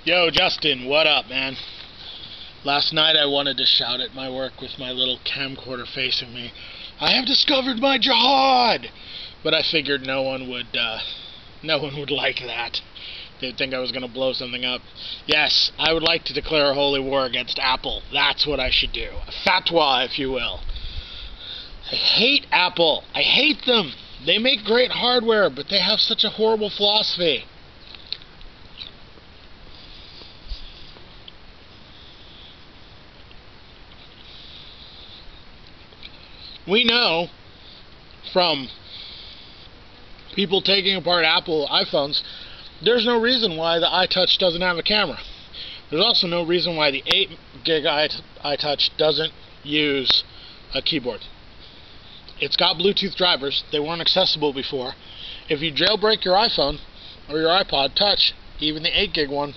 Yo, Justin, what up, man? Last night I wanted to shout at my work with my little camcorder facing me, "I have discovered my jihad!" But I figured no one would like that. They'd think I was going to blow something up. Yes, I would like to declare a holy war against Apple. That's what I should do. A fatwa, if you will. I hate Apple. I hate them. They make great hardware, but they have such a horrible philosophy. We know from people taking apart Apple iPhones, there's no reason why the iTouch doesn't have a camera. There's also no reason why the 8 gig iTouch doesn't use a keyboard. It's got Bluetooth drivers. They weren't accessible before. If you jailbreak your iPhone or your iPod Touch, even the 8 gig one,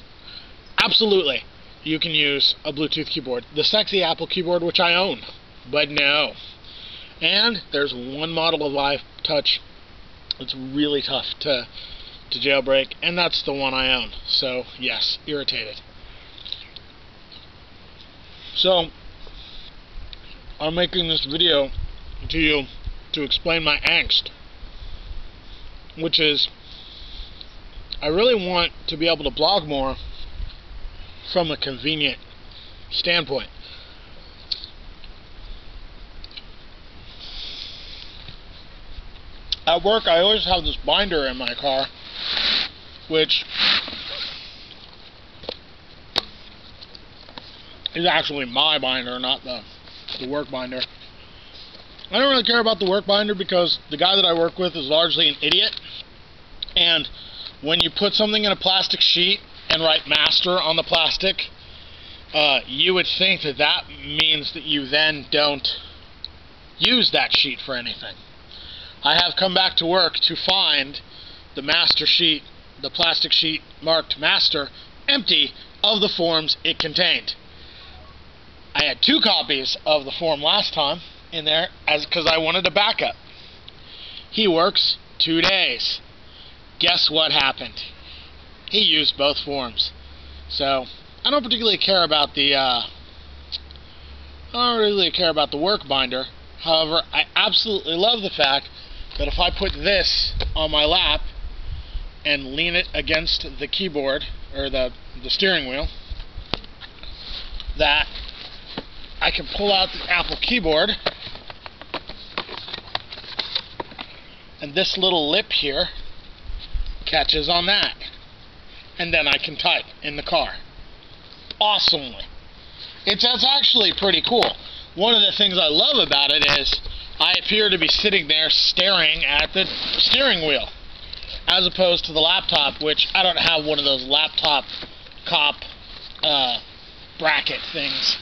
absolutely, you can use a Bluetooth keyboard. The sexy Apple keyboard, which I own, but no. And there's one model of iTouch that's really tough to jailbreak, and that's the one I own. So, yes, irritated. So, I'm making this video to you to explain my angst, which is I really want to be able to blog more from a convenient standpoint. At work, I always have this binder in my car, which is actually my binder, not the work binder. I don't really care about the work binder because the guy that I work with is largely an idiot, and when you put something in a plastic sheet and write master on the plastic, you would think that that means that you then don't use that sheet for anything. I have come back to work to find the master sheet, the plastic sheet marked master, empty of the forms it contained. I had 2 copies of the form last time in there because I wanted a backup. He works 2 days. Guess what happened? He used both forms. So I don't particularly care about the work binder. However, I absolutely love the fact that if I put this on my lap and lean it against the keyboard or the steering wheel, that I can pull out the Apple keyboard, and this little lip here catches on that, and then I can type in the car awesomely. It's actually pretty cool. One of the things I love about it is I appear to be sitting there staring at the steering wheel, as opposed to the laptop, which I don't have one of those laptop cop bracket things.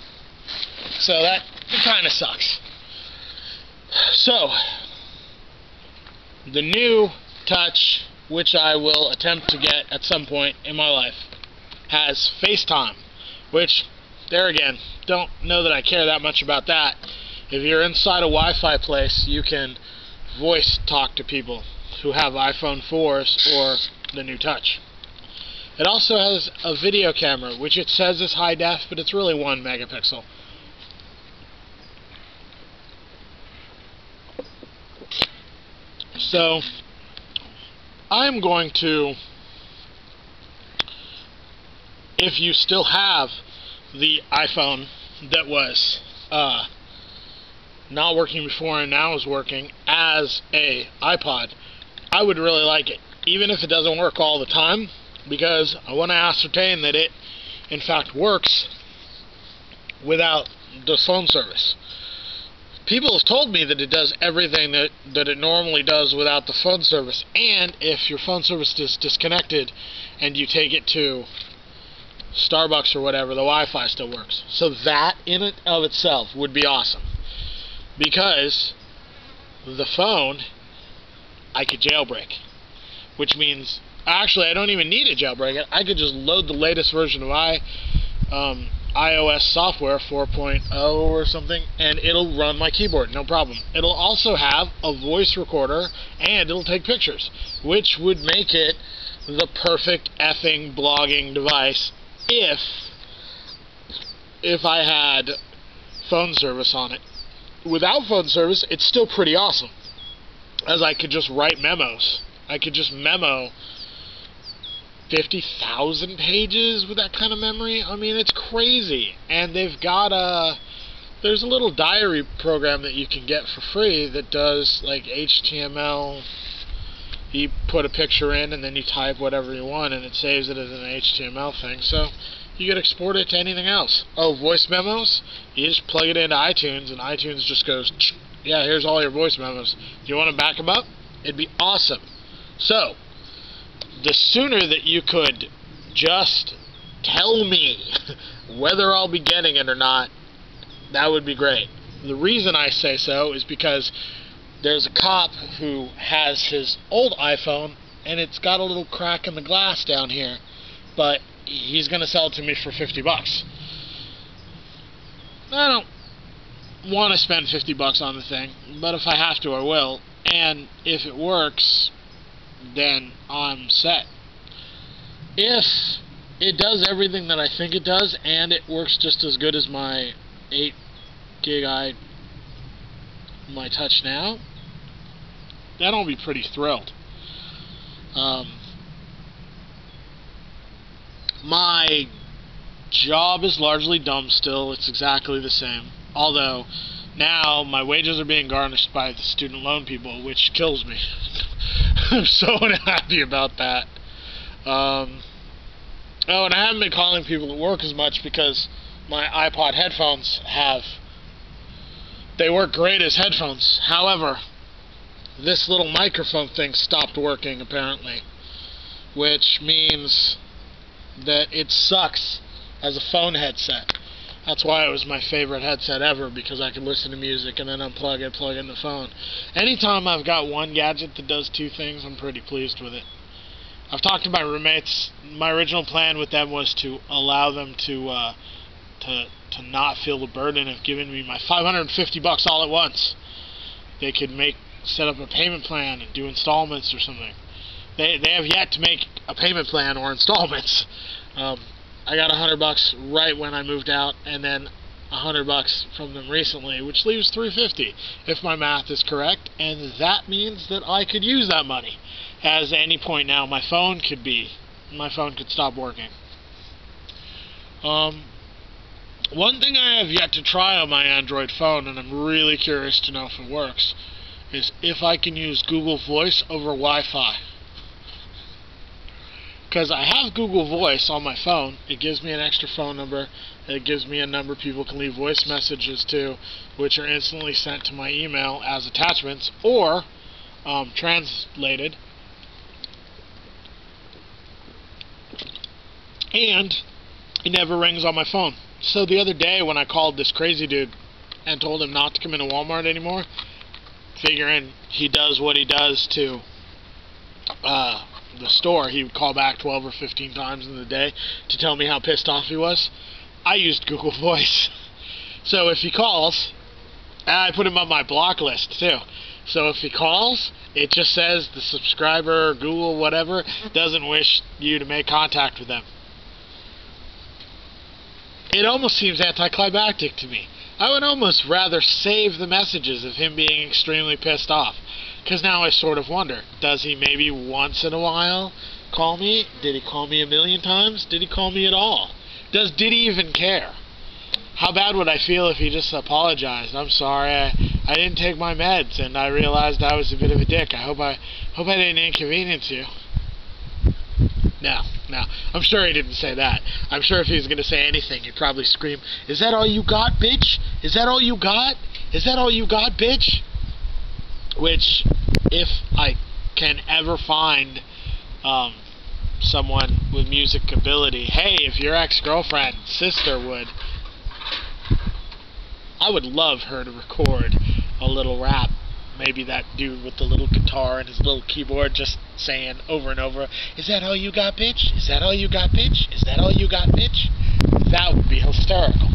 So that kind of sucks. So, the new Touch, which I will attempt to get at some point in my life, has FaceTime, which, there again, don't know that I care that much about that. If you're inside a Wi-Fi place, you can voice talk to people who have iPhone 4s or the new Touch. It also has a video camera, which it says is high def, but it's really 1 megapixel. So, I'm going to, if you still have the iPhone that was not working before and now is working as a iPod, I would really like it, even if it doesn't work all the time, because I want to ascertain that it in fact works without the phone service. People have told me that it does everything that it normally does without the phone service, and if your phone service is disconnected and you take it to Starbucks or whatever, the Wi-Fi still works. So that in and of itself would be awesome, because the phone I could jailbreak, which means actually I don't even need to jailbreak it. I could just load the latest version of iOS software 4.0 or something, and it'll run my keyboard, no problem. It'll also have a voice recorder, and it'll take pictures, which would make it the perfect effing blogging device if I had phone service on it. Without phone service, it's still pretty awesome, as I could just write memos. I could just memo 50,000 pages with that kind of memory. I mean, it's crazy. And they've got there's a little diary program that you can get for free that does like HTML. You put a picture in and then you type whatever you want and it saves it as an HTML thing. So you could export it to anything else. Oh, voice memos? You just plug it into iTunes and iTunes just goes, yeah, here's all your voice memos. Do you want to back them up? It'd be awesome. So, the sooner that you could just tell me whether I'll be getting it or not, that would be great. The reason I say so is because there's a cop who has his old iPhone and it's got a little crack in the glass down here, but he's going to sell it to me for $50. I don't want to spend $50 on the thing, but if I have to, I will. And if it works, then I'm set. If it does everything that I think it does, and it works just as good as my 8 gig my Touch now, then I'll be pretty thrilled. My job is largely dumb still. It's exactly the same. Although, now my wages are being garnished by the student loan people, which kills me. I'm so unhappy about that. Oh, and I haven't been calling people at work as much because my iPod headphones they work great as headphones. However, this little microphone thing stopped working apparently, which means that it sucks as a phone headset. That's why it was my favorite headset ever, because I could listen to music and then unplug it, plug in the phone. Anytime I've got one gadget that does two things, I'm pretty pleased with it. I've talked to my roommates. My original plan with them was to allow them to not feel the burden of giving me my $550 all at once. They could set up a payment plan and do installments or something. They have yet to make a payment plan or installments. I got $100 right when I moved out, and then $100 from them recently, which leaves $350 if my math is correct, and that means that I could use that money. As at any point now, my phone could stop working. One thing I have yet to try on my Android phone, and I'm really curious to know if it works, is if I can use Google Voice over Wi-Fi. Because I have Google Voice on my phone. It gives me an extra phone number. It gives me a number people can leave voice messages to, which are instantly sent to my email as attachments or translated. And it never rings on my phone. So the other day when I called this crazy dude and told him not to come into Walmart anymore, figuring he does what he does to the store, he would call back 12 or 15 times in the day to tell me how pissed off he was. I used Google Voice. So if he calls, and I put him on my block list too. So if he calls, it just says the subscriber, Google, whatever, doesn't wish you to make contact with them. It almost seems anticlimactic to me. I would almost rather save the messages of him being extremely pissed off. Because now I sort of wonder, does he maybe once in a while call me? Did he call me a million times? Did he call me at all? Did he even care? How bad would I feel if he just apologized? I'm sorry, I didn't take my meds and I realized I was a bit of a dick. I hope I didn't inconvenience you. No, I'm sure he didn't say that. I'm sure if he was going to say anything, he'd probably scream, "Is that all you got, bitch? Is that all you got? Is that all you got, bitch?" Which, if I can ever find someone with music ability, hey, if your ex-girlfriend, sister I would love her to record a little rap. Maybe that dude with the little guitar and his little keyboard just saying over and over, "Is that all you got, bitch? Is that all you got, bitch? Is that all you got, bitch?" That would be hysterical.